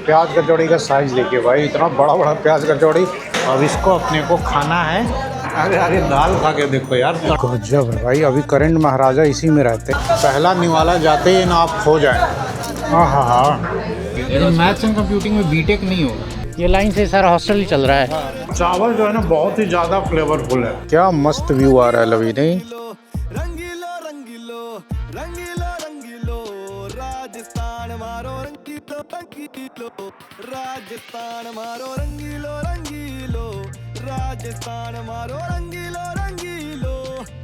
प्याज कचौड़ी का साइज देखिए भाई, इतना बड़ा बड़ा प्याज कचौड़ी। अब इसको अपने को खाना है। अरे अरे दाल खा के देखो यार, गजब है भाई। अभी करंट महाराजा इसी में रहते। पहला निवाला जाते ही ना आप खो जाए। हाँ हाँ हाँ, मैथ्स एंड कंप्यूटिंग में बीटेक नहीं होगा। ये लाइन से सारा हॉस्टल ही चल रहा है। चावल जो है ना बहुत ही ज़्यादा फ्लेवरफुल है। क्या मस्त व्यू आ रहा है लवी नहीं। रंगीलो रंगीलो रंगीलो रंगीलो राजस्थान मारो रंगीलो रंगीलो राजस्थान मारो रंगीलो रंगीलो राजस्थान मारो रंगीलो रंगीलो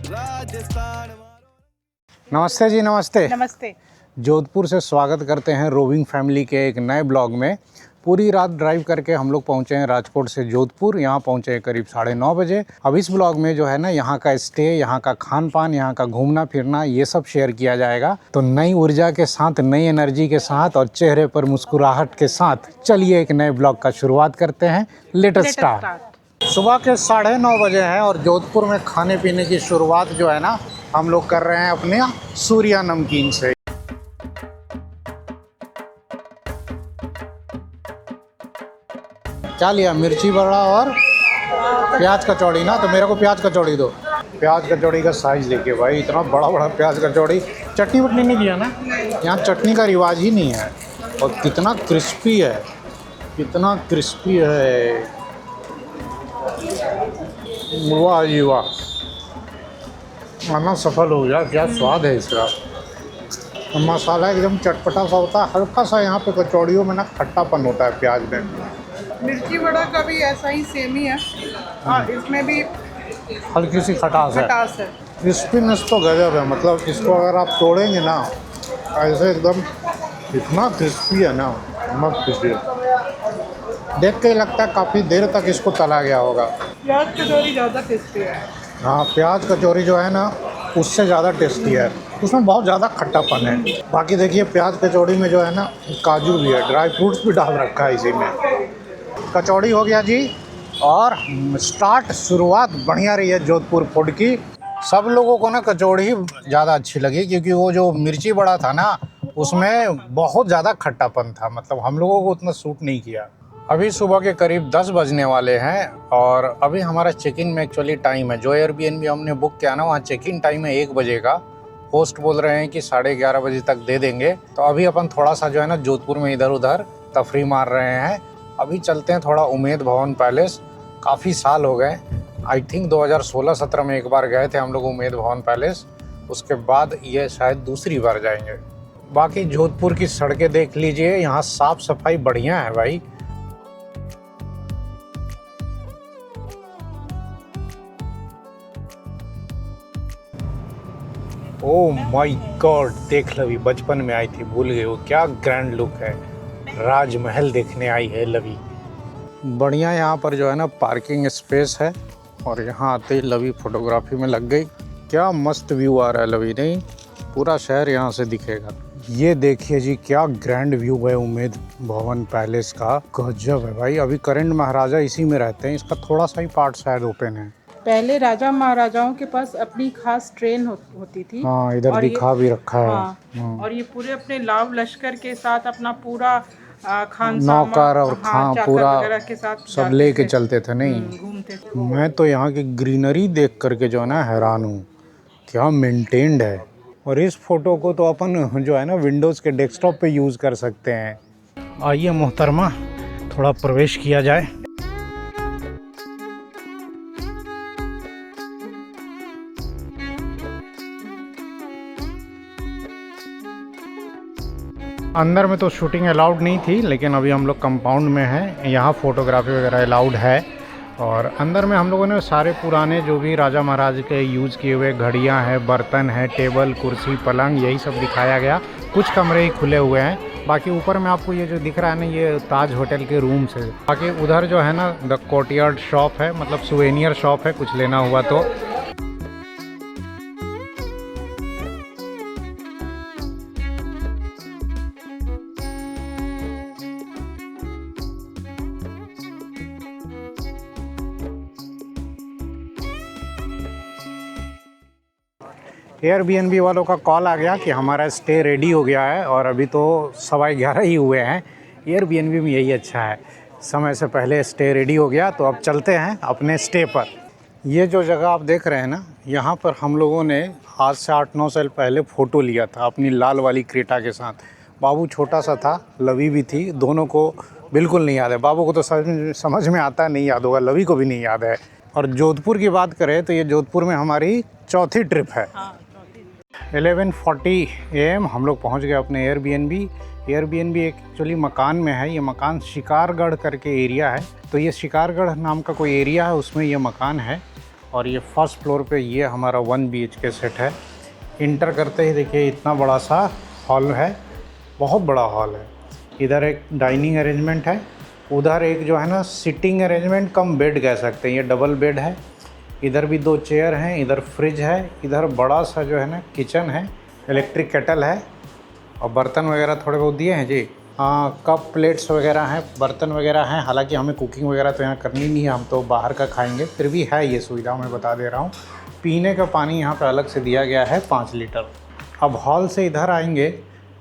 राजस्थान मारो। नमस्ते जी, नमस्ते। नमस्ते। जोधपुर से स्वागत करते हैं रोविंग फैमिली के एक नए ब्लॉग में। पूरी रात ड्राइव करके हम लोग पहुंचे हैं राजकोट से जोधपुर। यहाँ पहुंचे हैं करीब 9:30 बजे। अब इस ब्लॉग में जो है ना, यहाँ का स्टे, यहाँ का खान पान, यहाँ का घूमना फिरना, ये सब शेयर किया जाएगा। तो नई ऊर्जा के साथ, नई एनर्जी के साथ और चेहरे पर मुस्कुराहट के साथ चलिए एक नए ब्लॉग का शुरुआत करते हैं। Let us start. सुबह के 9:30 बजे हैं और जोधपुर में खाने पीने की शुरुआत जो है ना, हम लोग कर रहे हैं अपने सूर्या नमकीन से। क्या लिया? मिर्ची बड़ा और प्याज कचौड़ी ना। तो मेरे को प्याज कचौड़ी दो। प्याज कचौड़ी का साइज देखिए भाई, इतना बड़ा बड़ा प्याज कचौड़ी। चटनी वटनी नहीं दिया ना, यहाँ चटनी का रिवाज ही नहीं है। और कितना क्रिस्पी है, कितना क्रिस्पी है। वाह जी वाह, खाना सफल हो गया। क्या स्वाद है इसका। मसाला एकदम चटपटा सा होता है। हल्का सा यहाँ पे कचौड़ियों में ना खट्टापन होता है प्याज में। मिर्ची वड़ा का भी ऐसा ही सेम ही है और इसमें भी हल्की सी खटास है। है। क्रिस्पीनेस तो गजब है। मतलब इसको अगर आप तोड़ेंगे ना ऐसे एकदम, इतना क्रिस्पी है ना, मत पूछिए। देख के ही लगता है काफ़ी देर तक इसको तला गया होगा। प्याज कचौरी ज़्यादा टेस्टी है। हाँ, प्याज कचौरी जो है ना उससे ज़्यादा टेस्टी है। उसमें बहुत ज़्यादा खट्टापन है। बाकी देखिए प्याज कचौड़ी में जो है ना काजू भी है, ड्राई फ्रूट्स भी डाल रखा है इसी में। कचौड़ी हो गया जी। और स्टार्ट, शुरुआत बढ़िया रही है जोधपुर फूड की। सब लोगों को ना कचौड़ी ज़्यादा अच्छी लगी क्योंकि वो जो मिर्ची बड़ा था ना उसमें बहुत ज़्यादा खट्टापन था। मतलब हम लोगों को उतना सूट नहीं किया। अभी सुबह के करीब 10 बजने वाले हैं और अभी हमारा चेक इन में एक्चुअली टाइम है। जो एयरबीएनबी हमने बुक किया ना, वहाँ चेक इन टाइम है 1 बजे का। होस्ट बोल रहे हैं कि 11:30 बजे तक दे देंगे। तो अभी अपन थोड़ा सा जो है ना जोधपुर में इधर उधर तफरी मार रहे हैं। अभी चलते हैं थोड़ा उम्मेद भवन पैलेस। काफ़ी साल हो गए, आई थिंक 2016-17 में एक बार गए थे हम लोग उम्मेद भवन पैलेस। उसके बाद ये शायद दूसरी बार जाएंगे। बाकी जोधपुर की सड़कें देख लीजिए, यहाँ साफ़ सफाई बढ़िया है भाई। ओह माय गॉड, देख लवी, बचपन में आई थी, भूल गए वो। क्या ग्रैंड लुक है। राजमहल देखने आई है लवी। बढ़िया यहाँ पर जो है ना पार्किंग स्पेस है और यहाँ आते ही लवी फोटोग्राफी में लग गई। क्या मस्त व्यू आ रहा है लवी नहीं। पूरा शहर यहाँ से दिखेगा। ये देखिए जी, क्या ग्रैंड व्यू है उम्मेद भवन पैलेस का। गजब है भाई। अभी करंट महाराजा इसी में रहते हैं। इसका थोड़ा सा ही पार्ट शायद ओपन है। पहले राजा महाराजाओं के पास अपनी खास ट्रेन होती थी। हाँ, इधर दिखा भी रखा है। हाँ, और ये पूरे अपने लाव लश्कर के साथ अपना पूरा नौकर और खां पूरा के साथ सब लेके चलते थे। नहीं, घूमते थे। मैं तो यहाँ की ग्रीनरी देख करके जो है ना हैरान हूँ। क्या मेंटेन्ड है। और इस फोटो को तो अपन जो है ना विंडोज़ के डेस्कटॉप पे यूज़ कर सकते हैं। आइए मोहतरमा, थोड़ा प्रवेश किया जाए। अंदर में तो शूटिंग अलाउड नहीं थी, लेकिन अभी हम लोग कंपाउंड में हैं। यहाँ फ़ोटोग्राफी वगैरह अलाउड है। और अंदर में हम लोगों ने सारे पुराने जो भी राजा महाराज के यूज़ किए हुए घड़ियाँ हैं, बर्तन हैं, टेबल कुर्सी पलंग, यही सब दिखाया गया। कुछ कमरे ही खुले हुए हैं। बाकी ऊपर में आपको ये जो दिख रहा है ना, ये ताज होटल के रूम्स है। बाकी उधर जो है ना द कोर्टयार्ड शॉप है, मतलब सुवेनियर शॉप है, कुछ लेना हुआ तो। एयरबीएनबी वालों का कॉल आ गया कि हमारा स्टे रेडी हो गया है और अभी तो 11:15 ही हुए हैं। एयरबीएनबी में यही अच्छा है, समय से पहले स्टे रेडी हो गया तो अब चलते हैं अपने स्टे पर। ये जो जगह आप देख रहे हैं ना, यहाँ पर हम लोगों ने आज से 8-9 साल पहले फ़ोटो लिया था अपनी लाल वाली क्रेटा के साथ। बाबू छोटा सा था, लवी भी थी, दोनों को बिल्कुल नहीं याद है। बाबू को तो समझ में आता नहीं याद होगा, लवी को भी नहीं याद है। और जोधपुर की बात करें तो ये जोधपुर में हमारी चौथी ट्रिप है। 11:40 AM हम लोग पहुँच गए अपने एयरबीएनबी। एयरबीएनबी एक्चुअली मकान में है। ये मकान शिकारगढ़ करके एरिया है, तो ये शिकारगढ़ नाम का कोई एरिया है, उसमें ये मकान है। और ये फर्स्ट फ्लोर पे ये हमारा 1 BHK सेट है। इंटर करते ही देखिए इतना बड़ा सा हॉल है, बहुत बड़ा हॉल है। इधर एक डाइनिंग अरेंजमेंट है, उधर एक जो है ना सिटिंग अरेंजमेंट कम बेड कह सकते हैं, ये डबल बेड है। इधर भी 2 चेयर हैं, इधर फ्रिज है, इधर बड़ा सा जो है ना किचन है, इलेक्ट्रिक केटल है और बर्तन वगैरह थोड़े बहुत दिए हैं जी। हाँ, कप प्लेट्स वगैरह हैं, बर्तन वगैरह हैं। हालांकि हमें कुकिंग वगैरह तो यहाँ करनी नहीं है, हम तो बाहर का खाएंगे, फिर भी है ये सुविधा, मैं बता दे रहा हूँ। पीने का पानी यहाँ पे अलग से दिया गया है 5 लीटर। अब हॉल से इधर आएंगे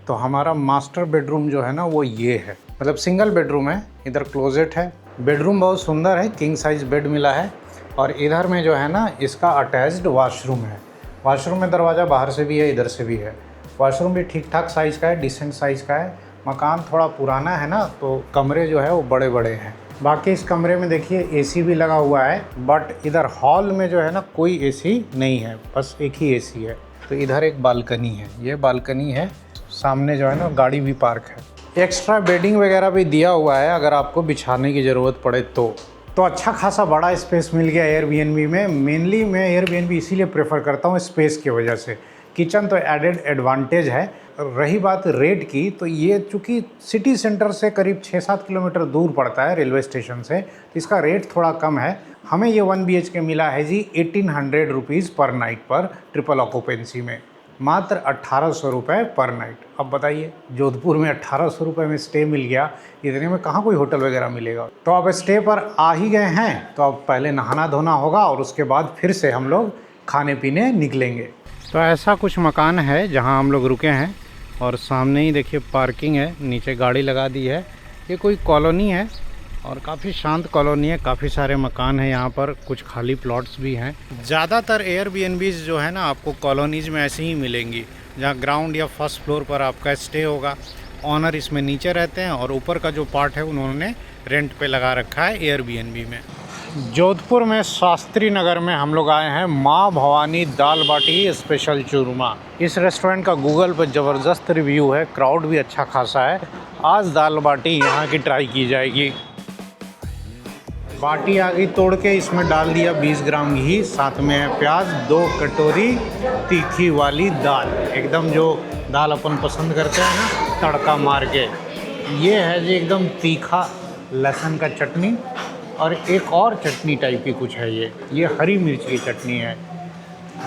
तो हमारा मास्टर बेडरूम जो है ना वो ये है, मतलब सिंगल बेडरूम है। इधर क्लोजेट है, बेडरूम बहुत सुंदर है, किंग साइज़ बेड मिला है। और इधर में जो है ना इसका अटैच्ड वॉशरूम है। वॉशरूम में दरवाज़ा बाहर से भी है, इधर से भी है। वॉशरूम भी ठीक ठाक साइज़ का है, डिसेंट साइज़ का है। मकान थोड़ा पुराना है ना, तो कमरे जो है वो बड़े बड़े हैं। बाकी इस कमरे में देखिए एसी भी लगा हुआ है, बट इधर हॉल में जो है ना कोई एसी नहीं है, बस एक ही एसी है। तो इधर एक बालकनी है, ये बालकनी है, सामने जो है ना गाड़ी भी पार्क है। एक्स्ट्रा बेडिंग वगैरह भी दिया हुआ है अगर आपको बिछाने की ज़रूरत पड़े तो अच्छा खासा बड़ा स्पेस मिल गया एयरबीएनबी में। मेनली मैं एयरबीएनबी इसीलिए प्रेफर करता हूँ स्पेस की वजह से। किचन तो एडेड एडवांटेज है। रही बात रेट की, तो ये चूँकि सिटी सेंटर से करीब 6-7 किलोमीटर दूर पड़ता है रेलवे स्टेशन से, तो इसका रेट थोड़ा कम है। हमें ये 1 BHK मिला है जी 1800 रुपीज़ पर नाइट पर, ट्रिपल ऑक्यूपेंसी में, मात्र 1800 रुपये पर नाइट। अब बताइए, जोधपुर में 1800 रुपये में स्टे मिल गया, इतने में कहाँ कोई होटल वगैरह मिलेगा। तो अब स्टे पर आ ही गए हैं, तो अब पहले नहाना धोना होगा और उसके बाद फिर से हम लोग खाने पीने निकलेंगे। तो ऐसा कुछ मकान है जहाँ हम लोग रुके हैं और सामने ही देखिए पार्किंग है, नीचे गाड़ी लगा दी है। ये कोई कॉलोनी है और काफ़ी शांत कॉलोनी है, काफ़ी सारे मकान हैं यहाँ पर, कुछ खाली प्लॉट्स भी हैं। ज़्यादातर एयरबीएनबीज़ जो है ना आपको कॉलोनीज़ में ऐसे ही मिलेंगी, जहाँ ग्राउंड या फर्स्ट फ्लोर पर आपका स्टे होगा। ऑनर इसमें नीचे रहते हैं और ऊपर का जो पार्ट है उन्होंने रेंट पे लगा रखा है एयरबीएनबी में। जोधपुर में शास्त्री नगर में हम लोग आए हैं माँ भवानी दाल बाटी स्पेशल चूरमा। इस रेस्टोरेंट का गूगल पर ज़बरदस्त रिव्यू है, क्राउड भी अच्छा खासा है। आज दाल बाटी यहाँ की ट्राई की जाएगी। बाटी आ गई तोड़ के, इसमें डाल दिया 20 ग्राम घी, साथ में है प्याज, 2 कटोरी तीखी वाली दाल, एकदम जो दाल अपन पसंद करते हैं ना तड़का मार के। ये है जी एकदम तीखा लहसुन का चटनी, और एक और चटनी टाइप की कुछ है, ये हरी मिर्च की चटनी है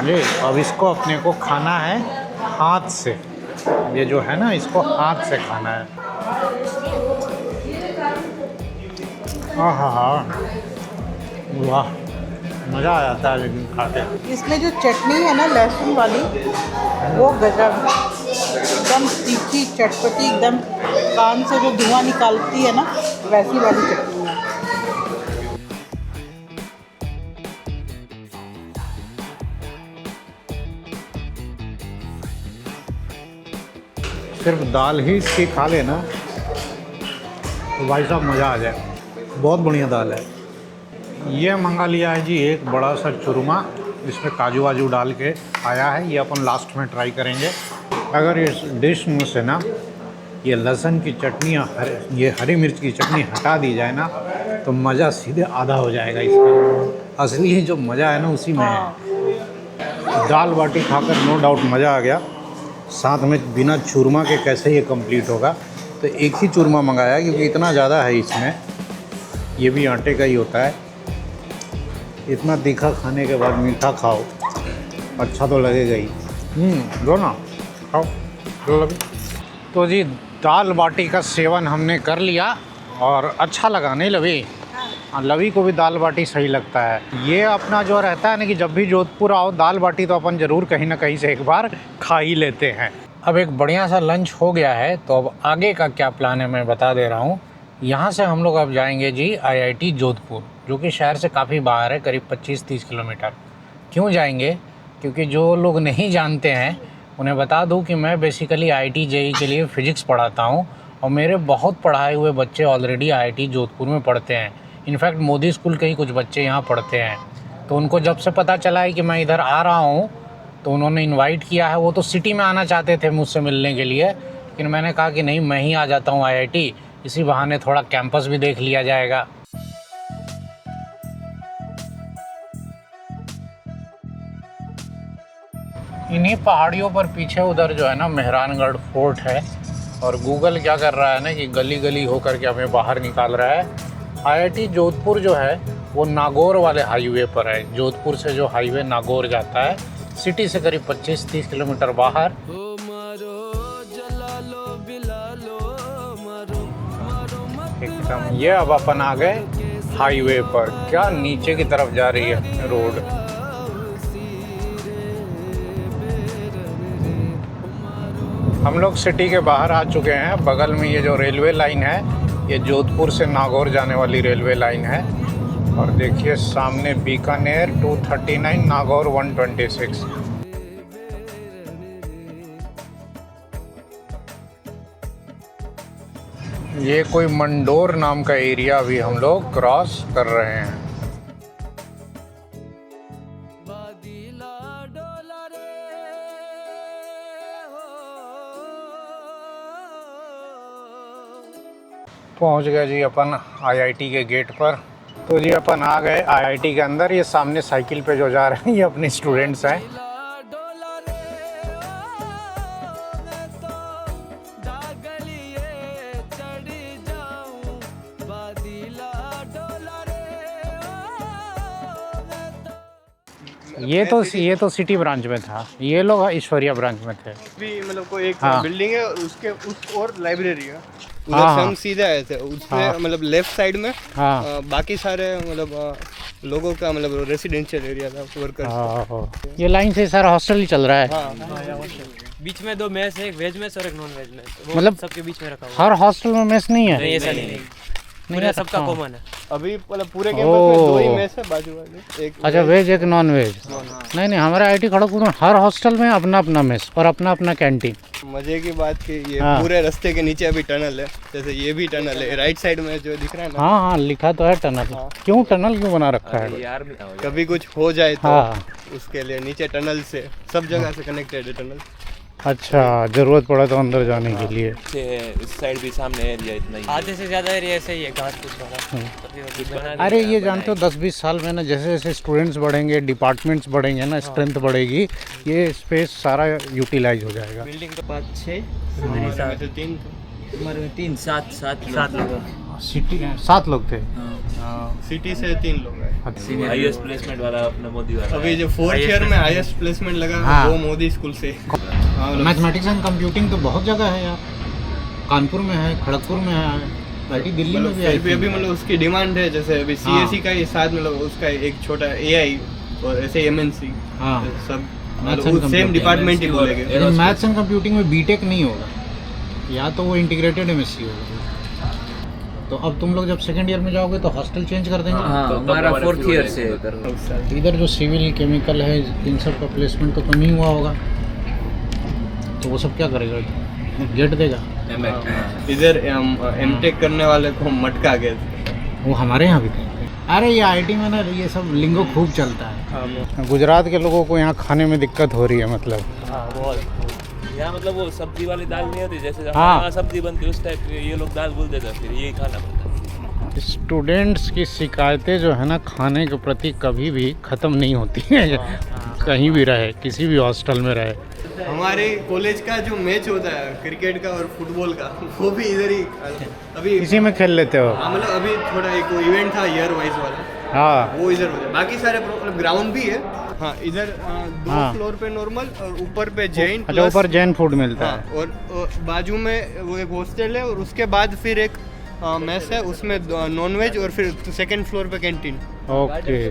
ये। अब इसको अपने को खाना है हाथ से, ये जो है ना इसको हाथ से खाना है। हाँ, वाह, मज़ा आ जाता है लेकिन खाते। इसमें जो चटनी है ना लहसुन वाली, वो गजब, एकदम तीखी चटपटी, एकदम कान से जो धुआं निकालती है ना वैसी वाली चटनी है। सिर्फ दाल ही इसकी खा लेना तो भाई साहब मज़ा आ जाए, बहुत बढ़िया दाल है। ये मंगा लिया है जी एक बड़ा सा चूरमा, इसमें काजू वाजू डाल के आया है, ये अपन लास्ट में ट्राई करेंगे। अगर इस डिश में से ना ये लहसुन की चटनी या ये हरी मिर्च की चटनी हटा दी जाए ना तो मज़ा सीधे आधा हो जाएगा इसका। असली जो मज़ा है ना उसी में है। दाल बाटी खाकर नो डाउट मज़ा आ गया, साथ में बिना चूरमा के कैसे ये कंप्लीट होगा, तो एक ही चूरमा मंगाया क्योंकि इतना ज़्यादा है इसमें। ये भी आटे का ही होता है। इतना तीखा खाने के बाद मीठा खाओ, अच्छा तो लगेगा ही। दो ना खाओ। तो जी दाल बाटी का सेवन हमने कर लिया और अच्छा लगा, नहीं लवी? लवी को भी दाल बाटी सही लगता है। ये अपना जो रहता है ना कि जब भी जोधपुर आओ दाल बाटी तो अपन ज़रूर कहीं ना कहीं से एक बार खा ही लेते हैं। अब एक बढ़िया सा लंच हो गया है, तो अब आगे का क्या प्लान है मैं बता दे रहा हूँ। यहाँ से हम लोग अब जाएंगे जी IIT जोधपुर, जो कि शहर से काफ़ी बाहर है, करीब 25-30 किलोमीटर। क्यों जाएंगे? क्योंकि जो लोग नहीं जानते हैं उन्हें बता दूं कि मैं बेसिकली IIT JEE के लिए फ़िज़िक्स पढ़ाता हूं, और मेरे बहुत पढ़ाए हुए बच्चे ऑलरेडी IIT जोधपुर में पढ़ते हैं। इनफैक्ट मोदी स्कूल के ही कुछ बच्चे यहाँ पढ़ते हैं। तो उनको जब से पता चला है कि मैं इधर आ रहा हूँ, तो उन्होंने इनवाइट किया है। वो तो सिटी में आना चाहते थे मुझसे मिलने के लिए, लेकिन मैंने कहा कि नहीं, मैं ही आ जाता हूँ IIT, इसी बहाने थोड़ा कैंपस भी देख लिया जाएगा। इन्हीं पहाड़ियों पर पीछे उधर जो है ना मेहरानगढ़ फोर्ट है, और गूगल क्या कर रहा है ना कि गली गली होकर के हमें बाहर निकाल रहा है। IIT जोधपुर जो है वो नागौर वाले हाईवे पर है। जोधपुर से जो हाईवे नागौर जाता है, सिटी से करीब 25-30 किलोमीटर बाहर। एकदम ये अब अपन आ गए हाईवे पर। क्या नीचे की तरफ जा रही है रोड। हम लोग सिटी के बाहर आ चुके हैं। बगल में ये जो रेलवे लाइन है, ये जोधपुर से नागौर जाने वाली रेलवे लाइन है। और देखिए सामने बीकानेर 239, नागौर 126। ये कोई मंडोर नाम का एरिया भी हम लोग क्रॉस कर रहे हैं। पहुंच गए जी अपन IIT के गेट पर। तो जी अपन आ गए IIT के अंदर। ये सामने साइकिल पे जो जा रहे हैं ये अपने स्टूडेंट्स हैं। ये तो सिटी ब्रांच में था, ये लोग ऐश्वर्या ब्रांच में थे। भी मतलब कोई एक हाँ। बिल्डिंग है, उसके उस और लाइब्रेरी है। हाँ, उधर से हम सीधे आए थे, उसमें हाँ। मतलब लेफ्ट साइड में हाँ बाकी सारे मतलब लोगों का मतलब रेसिडेंशियल एरिया था, वर्कर्स। हाँ, ये लाइन से सारा हॉस्टल ही चल रहा है। हाँ, बीच में 2 मेस है, एक वेज मेस और एक नॉन वेज मेस। वो मतलब सबके बीच में रखा हुआ हर हॉस्टल में मेस नहीं है? नहीं, ऐसा नहीं पूरा सबका कॉमन है। अभी मतलब पूरे कैंपस में 2 ही ओह। मेस है, बाजू वाले एक अच्छा, वेज एक नॉन वेज। नहीं नहीं, हमारे IIT खड़गपुर में हर हॉस्टल में अपना अपना मेस और अपना अपना कैंटीन। मजे की बात कि ये हाँ। पूरे रास्ते के नीचे अभी टनल है। जैसे ये भी टनल है, राइट साइड में जो दिख रहा है ना। हाँ हाँ, लिखा तो है टनल। हाँ। क्यों टनल क्यों बना रखा है? कभी कुछ हो जाए तो हाँ। उसके लिए नीचे टनल से सब जगह से कनेक्टेड है टनल। अच्छा, जरूरत पड़ा तो अंदर जाने के लिए। इस साइड भी सामने एरिया इतना ही है। आधे से ज्यादा एरिया ऐसे ही है, घास फूस वाला। अरे ये जानते हो 20-20 साल में ना, जैसे जैसे स्टूडेंट्स बढ़ेंगे, डिपार्टमेंट्स बढ़ेंगे ना, स्ट्रेंथ बढ़ेगी, ये स्पेस सारा यूटिलाइज हो जाएगा। बिल्डिंग तो 5-6 तो 3 उम्र में 3-7 लोग। सिटी 7 लोग थे। सिटी से 3 लोग हैं। हाईएस्ट प्लेसमेंट वाला अपना मोदी वाला। अभी जो 4th ईयर में हाईएस्ट प्लेसमेंट लगा हाँ। वो मोदी स्कूल से। मैथमेटिक्स एंड कंप्यूटिंग तो बहुत जगह है यार। कानपुर में है, खड़गपुर में है, IIT दिल्ली में भी है। अभी मतलब उसकी डिमांड है। जैसे अभी CSE का ये साथ मतलब उसका एक छोटा AI और ऐसे MNC हाँ। सब Maths and मतलब सेम computing। डिपार्टमेंट ही बोलेंगे। लेकिन मैथ्स एंड कंप्यूटिंग में बीटेक नहीं होगा, या तो वो इंटीग्रेटेड MSc होगा। तो अब तुम लोग जब सेकंड ईयर में जाओगे तो हॉस्टल चेंज कर देंगे। हाँ, हमारा 4th ईयर से इधर जो सिविल केमिकल है, इन सब का प्लेसमेंट तो कम ही हुआ होगा, तो वो सब क्या करेगा? गेट देगा। इधर MTech करने वाले को मटका गए। वो हमारे यहाँ भी थे। अरे ये IIT में ना ये सब लिंगो खूब चलता है। गुजरात के लोगों को यहाँ खाने में दिक्कत हो रही है, मतलब यहाँ मतलब वो सब्जी वाली दाल नहीं होती, जैसे हाँ। यहाँ सब्जी बनती है उस टाइप की, ये लोग दाल बोल देते हैं, फिर यही खाना पड़ता है। स्टूडेंट्स की शिकायतें जो है ना खाने के प्रति कभी भी ख़त्म नहीं होती हैं। कहीं भी रहे, किसी भी हॉस्टल में रहे। हमारे कॉलेज का जो मैच होता है क्रिकेट का और फुटबॉल का, वो भी इधर ही अभी इसी में खेल लेते हो? हाँ, मतलब अभी थोड़ा एक इवेंट था ईयर वाइज वाला, हाँ वो इधर होता है। बाकी सारे मतलब ग्राउंड भी है। हाँ, इधर 2 हाँ। फ्लोर पे नॉर्मल और ऊपर पे जैन। अच्छा, ऊपर जैन फूड मिलता हाँ, है। और बाजू में वो एक हॉस्टल है और उसके बाद फिर एक मेस है, उसमें नॉनवेज और फिर सेकंड फ्लोर पे कैंटीन। ओके।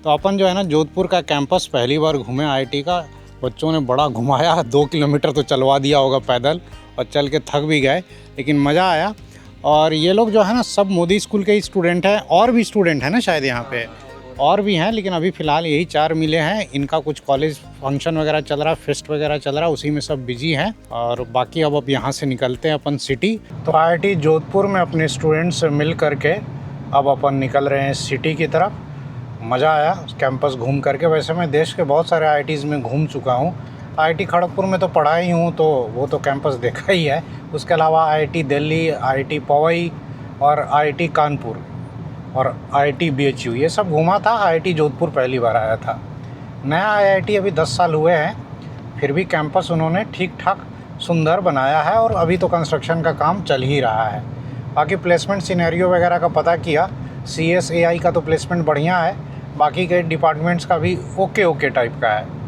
तो अपन जो है ना जोधपुर का कैंपस पहली बार घूमे IIT का, बच्चों ने बड़ा घुमाया, 2 किलोमीटर तो चलवा दिया होगा पैदल, और चल के थक भी गए, लेकिन मज़ा आया। और ये लोग जो है ना सब मोदी स्कूल के ही स्टूडेंट हैं, और भी स्टूडेंट हैं ना शायद यहाँ पे, और भी हैं, लेकिन अभी फ़िलहाल यही 4 मिले हैं। इनका कुछ कॉलेज फंक्शन वगैरह चल रहा है, फेस्ट वगैरह चल रहा है, उसी में सब बिजी हैं। और बाकी अब यहाँ से निकलते हैं अपन सिटी। तो IIT जोधपुर में अपने स्टूडेंट्स से मिल करके अब अपन निकल रहे हैं सिटी की तरफ। मज़ा आया कैंपस घूम करके। वैसे मैं देश के बहुत सारे IITs में घूम चुका हूँ। IIT खड़गपुर में तो पढ़ा ही हूँ, तो वो तो कैंपस देखा ही है। उसके अलावा IIT दिल्ली, IIT पवई और IIT कानपुर और IIT BHU ये सब घूमा था। IIT जोधपुर पहली बार आया था। नया IIT अभी 10 साल हुए हैं, फिर भी कैंपस उन्होंने ठीक ठाक सुंदर बनाया है, और अभी तो कंस्ट्रक्शन का काम चल ही रहा है। बाकी प्लेसमेंट सिनेरियो वगैरह का पता किया, CSAI का तो प्लेसमेंट बढ़िया है, बाकी के डिपार्टमेंट्स का भी ओके टाइप का है।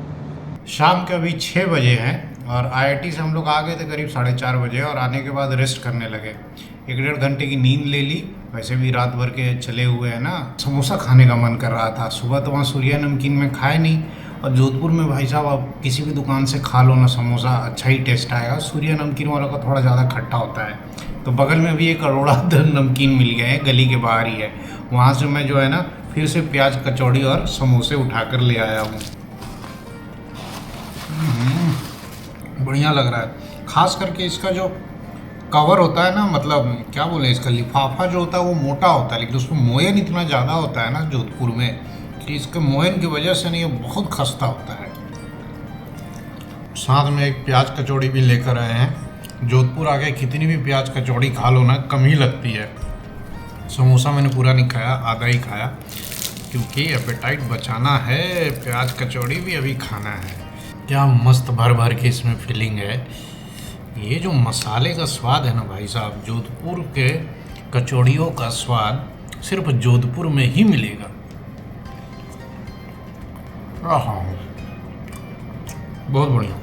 शाम के अभी 6 बजे हैं और IIT से हम लोग आ गए थे करीब 4:30 बजे, और आने के बाद रेस्ट करने लगे। 1-1.5 घंटे की नींद ले ली। वैसे भी रात भर के चले हुए हैं ना, समोसा खाने का मन कर रहा था। सुबह तो वहाँ सूर्या नमकीन में खाए नहीं, और जोधपुर में भाई साहब आप किसी भी दुकान से खा लो ना समोसा, अच्छा ही टेस्ट आएगा। सूर्या नमकीन वाला का थोड़ा ज़्यादा खट्टा होता है। तो बगल में भी एक अरोड़ा नमकीन मिल गया है, गली के बाहर ही है। वहाँ से मैं जो है ना फिर से प्याज कचौड़ी और समोसे उठा कर ले आया हूँ। बढ़िया लग रहा है। ख़ास करके इसका जो कवर होता है ना, मतलब क्या बोले, इसका लिफाफा जो होता है वो मोटा होता है, लेकिन उसमें मोयन इतना ज़्यादा होता है ना जोधपुर में कि इसके मोयन की वजह से नहीं, ये बहुत खस्ता होता है। साथ में एक प्याज कचौड़ी भी लेकर आए हैं। जोधपुर आके कितनी भी प्याज कचौड़ी खा लो ना, कम ही लगती है। समोसा मैंने पूरा नहीं खाया, आधा ही खाया, क्योंकि एपेटाइट बचाना है। प्याज कचौड़ी भी अभी खाना है। क्या मस्त भर भर के इसमें फिलिंग है। ये जो मसाले का स्वाद है ना भाई साहब, जोधपुर के कचौड़ियों का स्वाद सिर्फ जोधपुर में ही मिलेगा। बहुत बढ़िया।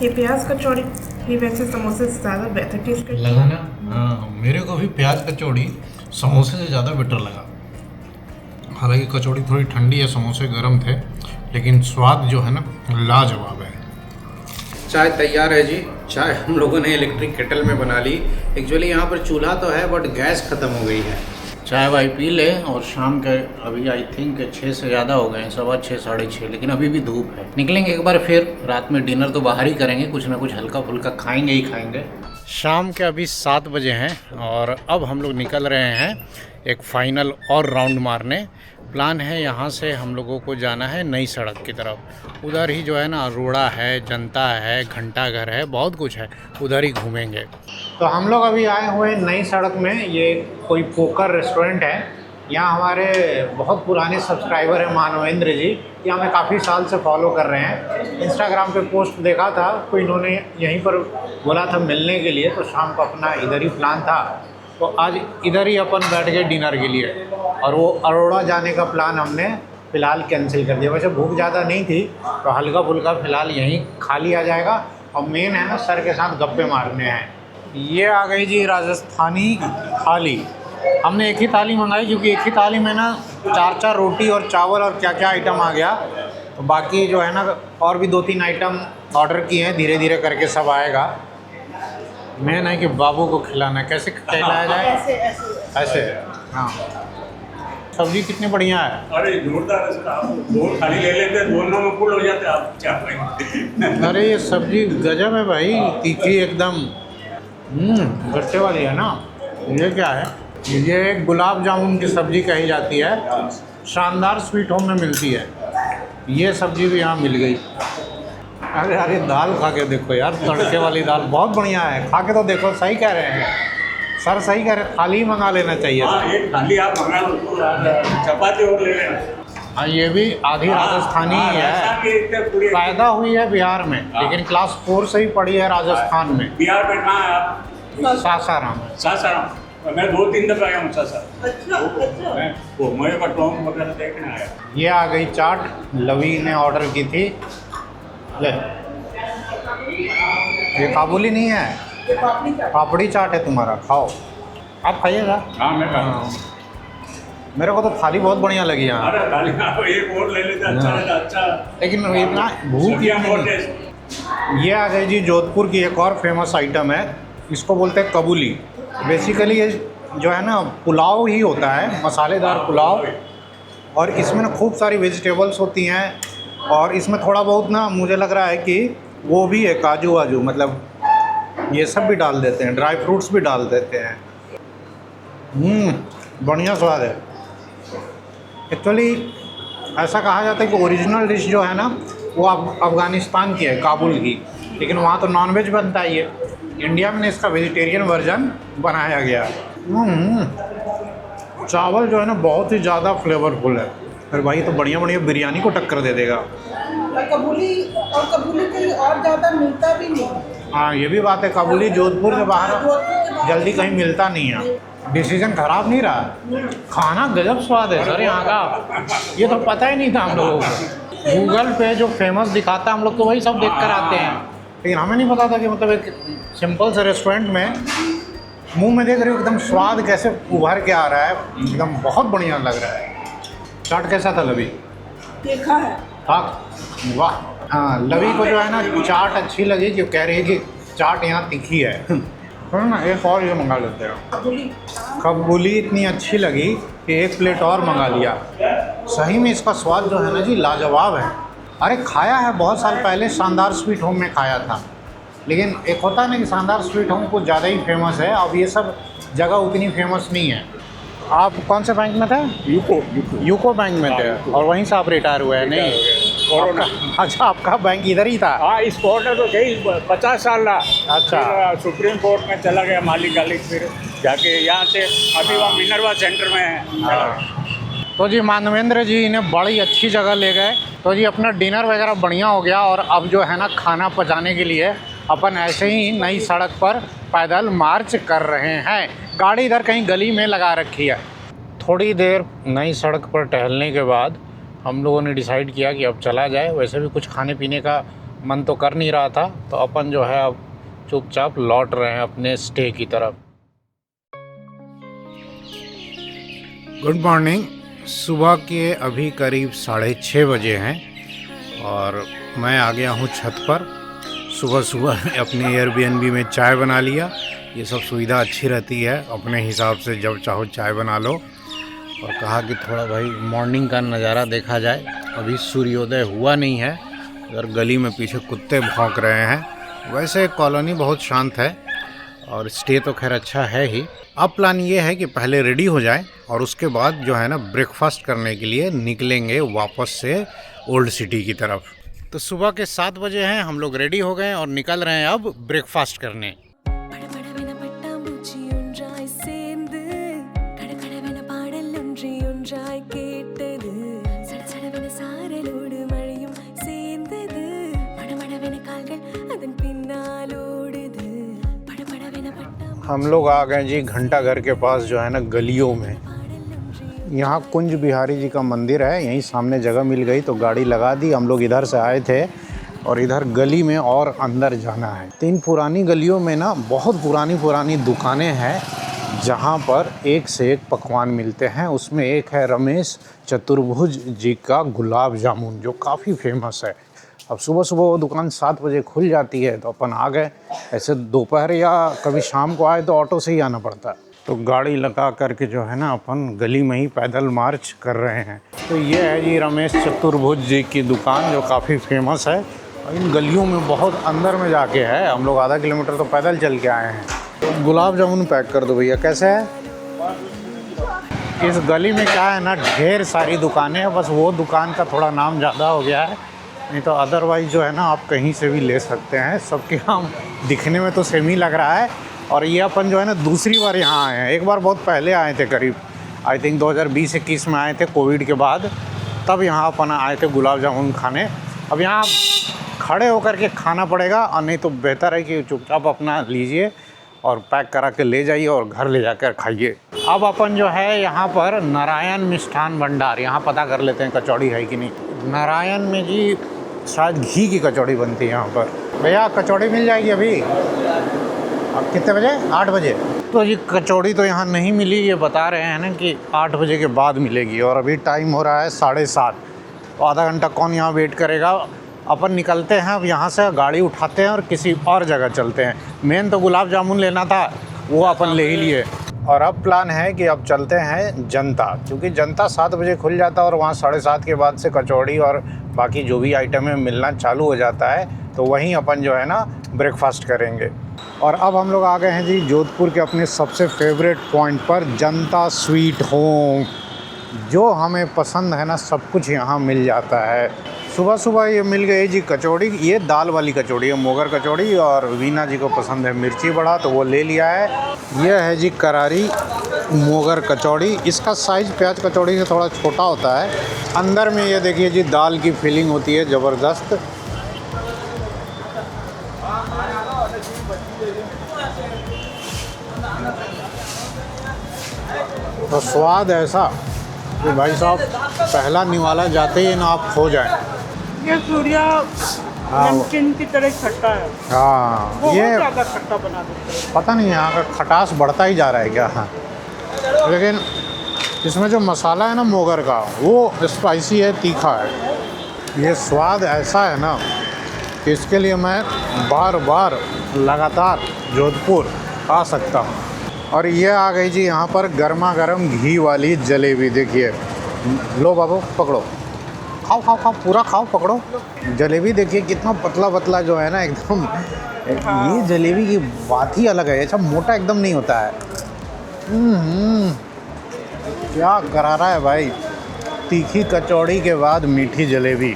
ये प्याज कचौड़ी ये वैसे समोसे से ज़्यादा बेहतर टेस्ट करती है। लगा ना? हाँ, मेरे को भी प्याज कचौड़ी समोसे से ज़्यादा बेटर लगा। हालांकि कचौड़ी थोड़ी ठंडी है, समोसे गर्म थे, लेकिन स्वाद जो है ना लाजवाब है। चाय तैयार है जी। चाय हम लोगों ने इलेक्ट्रिक केटल में बना ली। एक्चुअली यहाँ पर चूल्हा तो है, बट गैस ख़त्म हो गई है। चाय वाय पी ले, और शाम के अभी आई थिंक 6 से ज़्यादा हो गए हैं, 6:15 6:30, लेकिन अभी भी धूप है। निकलेंगे एक बार फिर, रात में डिनर तो बाहर ही करेंगे, कुछ ना कुछ हल्का फुल्का खाएंगे ही खाएंगे। शाम के अभी 7 बजे हैं, और अब हम लोग निकल रहे हैं एक फाइनल और राउंड मारने। प्लान है यहाँ से हम लोगों को जाना है नई सड़क की तरफ। उधर ही जो है ना अरोड़ा है, जनता है, घंटाघर है, बहुत कुछ है, उधर ही घूमेंगे। तो हम लोग अभी आए हुए हैं नई सड़क में। ये कोई पोकर रेस्टोरेंट है। यहाँ हमारे बहुत पुराने सब्सक्राइबर हैं मानवेंद्र जी, ये हमें काफ़ी साल से फॉलो कर रहे हैं। इंस्टाग्राम पे पोस्ट देखा था, तो इन्होंने यहीं पर बोला था मिलने के लिए, तो शाम को अपना इधर ही प्लान था, तो आज इधर ही अपन बैठ गए डिनर के लिए। और वो अरोड़ा जाने का प्लान हमने फ़िलहाल कैंसिल कर दिया। वैसे भूख ज़्यादा नहीं थी, तो हल्का फुल्का फ़िलहाल यहीं खा लिया जाएगा। और मेन है ना सर के साथ गप्पे मारने हैं। ये आ गई जी राजस्थानी थाली। हमने एक ही थाली मंगाई, क्योंकि एक ही थाली में ना 4 रोटी और चावल और क्या क्या आइटम आ गया। तो बाकी जो है ना और भी 2-3 आइटम ऑर्डर किए हैं, धीरे धीरे करके सब आएगा। मेन है कि बाबू को खिलाना है। कैसे खिलाया जाए? ऐसे। हाँ, सब्जी कितनी बढ़िया है। अरे जोरदार है सर, आप 2 थाली ले लेते हैं, दोनों में फुल हो जाते हैं आप चाय। अरे ये सब्जी गजब है भाई, तीखी एकदम। गट्टे वाली है ना। ये क्या है? ये एक गुलाब जामुन की सब्जी कही जाती है, शानदार स्वीट होम में मिलती है। ये सब्जी भी यहाँ मिल गई। अरे अरे दाल खा के देखो यार, तड़के वाली दाल बहुत बढ़िया है। खा के तो देखो, सही कह रहे हैं सर, सही कह रहे हैं। थाली ही मंगा लेना चाहिए। हाँ, एक थाली आप मंगा लो, चपाती और ले लेना। हाँ, ये भी आधी राजस्थानी ही है। पैदा हुई है बिहार में, लेकिन क्लास 4 से ही पढ़ी है राजस्थान में। बिहार में कहाँ है आप? सासाराम। सासाराम। मैं 2-3 दफा आया हूँ सासाराम। अच्छा। मैं घूमे का टॉम वगैरह देखने आया। ये आ गई चाट, लवी ने ऑर्डर की थी। ले, ये काबुली नहीं है, पापड़ी चाट है तुम्हारा, खाओ। आप खाइएगा। हाँ, मैं खा। मेरे को तो थाली बहुत बढ़िया लगी यहाँ, अरे थाली आप एक और ले लेते अच्छा रहता, अच्छा। लेकिन इतना भूख सब्जियां इतनी बहुत नहीं। टेस्ट। ये आ गई जी जोधपुर की एक और फेमस आइटम है, इसको बोलते हैं कबूली। बेसिकली ये जो है ना पुलाव ही होता है, मसालेदार पुलाव, और इसमें ना खूब सारी वेजिटेबल्स होती हैं, और इसमें थोड़ा बहुत ना मुझे लग रहा है कि वो भी है काजू वाजू, मतलब ये सब भी डाल देते हैं, ड्राई फ्रूट्स भी डाल देते हैं। बढ़िया स्वाद है। एक्चुअली ऐसा कहा जाता है कि ओरिजिनल डिश जो है ना वो अफ़गानिस्तान की है, काबुल की, लेकिन वहाँ तो नॉनवेज बनता ही है। इंडिया में इसका वेजिटेरियन वर्जन बनाया गया। चावल जो है ना बहुत ही ज़्यादा फ्लेवरफुल है। फिर भाई तो बढ़िया बढ़िया बिरयानी को टक्कर दे देगा। कबूली कहीं और ज़्यादा मिलता भी नहीं। हाँ ये भी बात है, काबुली जोधपुर के बाहर जल्दी कहीं मिलता नहीं है। डिसीजन खराब नहीं रहा, खाना गजब स्वाद है सर यहाँ का, ये तो पता ही नहीं था हम लोगों को। गूगल पे जो फेमस दिखाता है हम लोग तो वही सब देख कर आते हैं, लेकिन हमें नहीं पता था कि मतलब एक सिंपल से रेस्टोरेंट में मुंह में देख रहे हो एकदम स्वाद कैसे उभर के आ रहा है, एकदम बहुत बढ़िया लग रहा है। चाट कैसा था लवी? देखा है। हाँ वाह। हाँ लवी को जो है ना चाट अच्छी लगी, जो कह रही है कि चाट यहाँ तीखी है। ना एक और ये मंगा लेते हैं। कबूली इतनी अच्छी लगी कि एक प्लेट और मंगा लिया। सही में इसका स्वाद जो है ना जी लाजवाब है। अरे खाया है बहुत साल पहले, शानदार स्वीट होम में खाया था, लेकिन एक होता है ना कि शानदार स्वीट होम कुछ ज़्यादा ही फेमस है, अब ये सब जगह उतनी फेमस नहीं है। आप कौन से बैंक में थे? यूको बैंक में थे, और वहीं से आप रिटायर हुए हैं? नहीं अच्छा आपका बैंक इधर ही था? हाँ इस कोर्ट में तो कई 50 साल रहा। अच्छा। फिर सुप्रीम कोर्ट में चला गया मालिक गालिक, फिर जाके यहाँ से अभी वहाँ मिनरवा सेंटर में है। तो जी मानवेंद्र जी इन्हें बड़ी अच्छी जगह ले गए, तो जी अपना डिनर वगैरह बढ़िया हो गया, और अब जो है ना खाना पचाने के लिए अपन ऐसे ही नई सड़क पर पैदल मार्च कर रहे हैं। गाड़ी इधर कहीं गली में लगा रखी है। थोड़ी देर नई सड़क पर टहलने के बाद हम लोगों ने डिसाइड किया कि अब चला जाए। वैसे भी कुछ खाने पीने का मन तो कर नहीं रहा था, तो अपन जो है अब चुपचाप लौट रहे हैं अपने स्टे की तरफ। Good morning. सुबह के अभी करीब 6:30 बजे हैं और मैं आ गया हूँ छत पर। सुबह सुबह अपने एयरबीएनबी में चाय बना लिया। ये सब सुविधा अच्छी रहती है, अपने हिसाब से जब चाहो चाय बना लो। और कहा कि थोड़ा भाई मॉर्निंग का नज़ारा देखा जाए। अभी सूर्योदय हुआ नहीं है, इधर गली में पीछे कुत्ते भौंक रहे हैं। वैसे कॉलोनी बहुत शांत है और स्टे तो खैर अच्छा है ही। अब प्लान ये है कि पहले रेडी हो जाए और उसके बाद जो है ना ब्रेकफास्ट करने के लिए निकलेंगे वापस से ओल्ड सिटी की तरफ। तो सुबह के 7 बजे हैं, हम लोग रेडी हो गए और निकल रहे हैं अब ब्रेकफास्ट करने। हम लोग आ गए जी घंटा घर के पास जो है ना गलियों में। यहाँ कुंज बिहारी जी का मंदिर है, यहीं सामने जगह मिल गई तो गाड़ी लगा दी। हम लोग इधर से आए थे और इधर गली में और अंदर जाना है। 3 पुरानी गलियों में ना बहुत पुरानी दुकानें हैं जहाँ पर एक से एक पकवान मिलते हैं। उसमें एक है रमेश चतुर्भुज जी का गुलाब जामुन, जो काफ़ी फेमस है। अब सुबह सुबह वो दुकान 7 बजे खुल जाती है, तो अपन आ गए। ऐसे दोपहर या कभी शाम को आए तो ऑटो से ही आना पड़ता है। तो गाड़ी लगा करके जो है ना अपन गली में ही पैदल मार्च कर रहे हैं। तो ये है जी रमेश चतुर्भुज जी की दुकान, जो काफ़ी फेमस है। इन गलियों में बहुत अंदर में जाके है। हम लोग आधा किलोमीटर तो पैदल चल के आए हैं। तो गुलाब जामुन पैक कर दो भैया। कैसे है? इस गली में क्या है ना, ढेर सारी दुकानें हैं, बस वो दुकान का थोड़ा नाम ज़्यादा हो गया है, नहीं तो अदरवाइज़ जो है ना आप कहीं से भी ले सकते हैं। सबके यहाँ दिखने में तो सेम ही लग रहा है। और ये अपन जो है ना दूसरी बार यहाँ आए हैं। एक बार बहुत पहले आए थे, करीब आई थिंक 2020-21 में आए थे, कोविड के बाद। तब यहाँ अपन आए थे गुलाब जामुन खाने। अब यहाँ खड़े होकर के खाना पड़ेगा, और नहीं तो बेहतर है कि चुपचाप अपना लीजिए और पैक करा के ले जाइए और घर ले जाकर खाइए। अब अपन जो है यहाँ पर नारायण मिष्ठान भंडार, यहाँ पता कर लेते हैं कचौड़ी है कि नहीं। नारायण में जी शायद घी की कचौड़ी बनती है यहाँ पर। भैया कचौड़ी मिल जाएगी अभी? अब कितने बजे? 8 बजे। तो जी कचौड़ी तो यहाँ नहीं मिली, ये बता रहे हैं ना कि 8 बजे के बाद मिलेगी और अभी टाइम हो रहा है 7:30। तो आधा घंटा कौन यहाँ वेट करेगा। अपन निकलते हैं अब यहाँ से, गाड़ी उठाते हैं और किसी और जगह चलते हैं। मेन तो गुलाब जामुन लेना था, वो अपन ले ही लिए। और अब प्लान है कि अब चलते हैं जनता, क्योंकि जनता 7 बजे खुल जाता है और वहाँ 7:30 के बाद से कचौड़ी और बाकी जो भी आइटम है मिलना चालू हो जाता है। तो वहीं अपन जो है ना ब्रेकफास्ट करेंगे। और अब हम लोग आ गए हैं जी जोधपुर के अपने सबसे फेवरेट पॉइंट पर, जनता स्वीट होम। जो हमें पसंद है ना सब कुछ यहाँ मिल जाता है। सुबह सुबह ये मिल गई जी कचौड़ी, ये दाल वाली कचौड़ी है, मोगर कचौड़ी, और वीना जी को पसंद है मिर्ची बड़ा तो वो ले लिया है। यह है जी करारी मोगर कचौड़ी, इसका साइज़ प्याज कचौड़ी से थोड़ा छोटा होता है। अंदर में ये देखिए जी दाल की फीलिंग होती है ज़बरदस्त। तो स्वाद ऐसा कि भाई साहब पहला निवाला जाते ही ना आप खो जाए। ये सूर्या नमकीन की तरह खट्टा है। हाँ, बहुत ये ज़्यादा खट्टा बना देते हैं। पता नहीं यहाँ का खटास बढ़ता ही जा रहा है क्या। हाँ, लेकिन इसमें जो मसाला है ना मोगर का, वो स्पाइसी है, तीखा है। ये स्वाद ऐसा है ना कि इसके लिए मैं बार बार लगातार जोधपुर आ सकता हूँ। और ये आ गई जी यहाँ पर गर्मा गर्म घी वाली जलेबी। देखिए, लो बाबू पकड़ो, खाओ खाओ खाओ, पूरा खाओ, पकड़ो। जलेबी देखिए कितना पतला पतला जो है ना एकदम। ये जलेबी की बात ही अलग है, अच्छा मोटा एकदम नहीं होता है। क्या करारा है भाई। तीखी कचौड़ी के बाद मीठी जलेबी,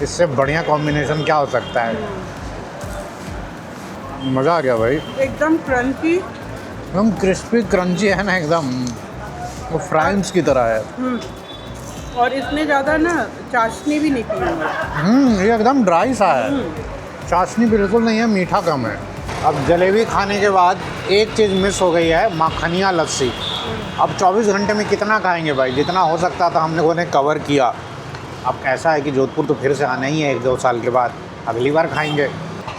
इससे बढ़िया कॉम्बिनेशन क्या हो सकता है। मज़ा आ गया भाई। एकदम क्रंची, एकदम क्रिस्पी क्रंची है ना एकदम, वो फ्राइम्स की तरह है। और इसमें ज़्यादा ना चाशनी भी नहीं पी। ये एकदम ड्राई सा है, चाशनी बिल्कुल नहीं है, मीठा कम है। अब जलेबी खाने के बाद एक चीज़ मिस हो गई है, माखनिया लस्सी। अब 24 घंटे में कितना खाएंगे भाई, जितना हो सकता था हम लोगों ने कवर किया। अब ऐसा है कि जोधपुर तो फिर से आना ही है 1-2 साल के बाद, अगली बार खाएंगे।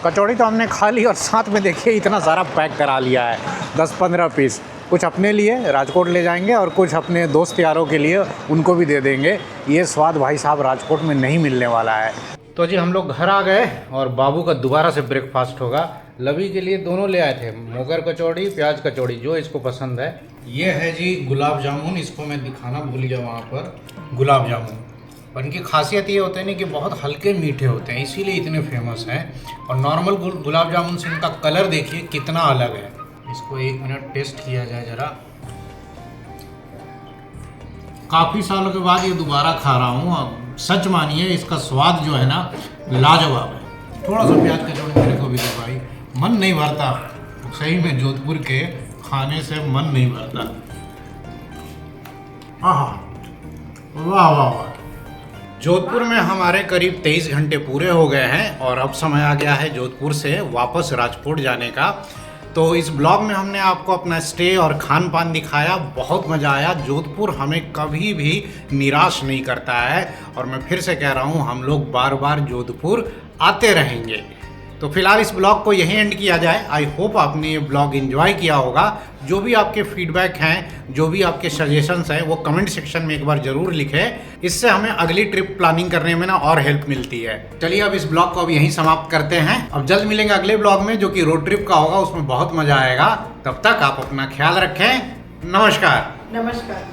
कचौड़ी तो हमने खा ली और साथ में देखिए इतना सारा पैक करा लिया है, 10-15 पीस। कुछ अपने लिए राजकोट ले जाएंगे और कुछ अपने दोस्त यारों के लिए उनको भी दे देंगे। ये स्वाद भाई साहब राजकोट में नहीं मिलने वाला है। तो जी हम लोग घर आ गए और बाबू का दोबारा से ब्रेकफास्ट होगा। लवी के लिए दोनों ले आए थे, मोगर कचौड़ी, प्याज कचौड़ी, जो इसको पसंद है। ये है जी गुलाब जामुन, इसको मैं दिखाना भूल गया वहाँ पर। गुलाब जामुन और इनकी खासियत ये होते हैं ना कि बहुत हल्के मीठे होते हैं, इसीलिए इतने फेमस हैं। और नॉर्मल गुलाब जामुन से इनका कलर देखिए कितना अलग है। इसको 1 मिनट टेस्ट किया जाए ज़रा। काफ़ी सालों के बाद ये दोबारा खा रहा हूँ। अब सच मानिए इसका स्वाद जो है ना लाजवाब है। थोड़ा सा प्याज कचौड़ी मेरे को भी दे भाई, मन नहीं भरता सही में, जोधपुर के खाने से मन नहीं भरता। आहा, वाह वाह वाह। जोधपुर में हमारे करीब 23 घंटे पूरे हो गए हैं और अब समय आ गया है जोधपुर से वापस राजकोट जाने का। तो इस ब्लॉग में हमने आपको अपना स्टे और खान पान दिखाया, बहुत मज़ा आया। जोधपुर हमें कभी भी निराश नहीं करता है और मैं फिर से कह रहा हूँ हम लोग बार बार जोधपुर आते रहेंगे। तो फिलहाल इस ब्लॉग को यहीं एंड किया जाए। आई होप आपने ये ब्लॉग एंजॉय किया होगा। जो भी आपके फीडबैक हैं, जो भी आपके सजेशंस हैं, वो कमेंट सेक्शन में एक बार ज़रूर लिखें। इससे हमें अगली ट्रिप प्लानिंग करने में ना और हेल्प मिलती है। चलिए अब इस ब्लॉग को अब यहीं समाप्त करते हैं। अब जल्द मिलेंगे अगले ब्लॉग में, जो कि रोड ट्रिप का होगा, उसमें बहुत मज़ा आएगा। तब तक आप अपना ख्याल रखें। नमस्कार। नमस्कार।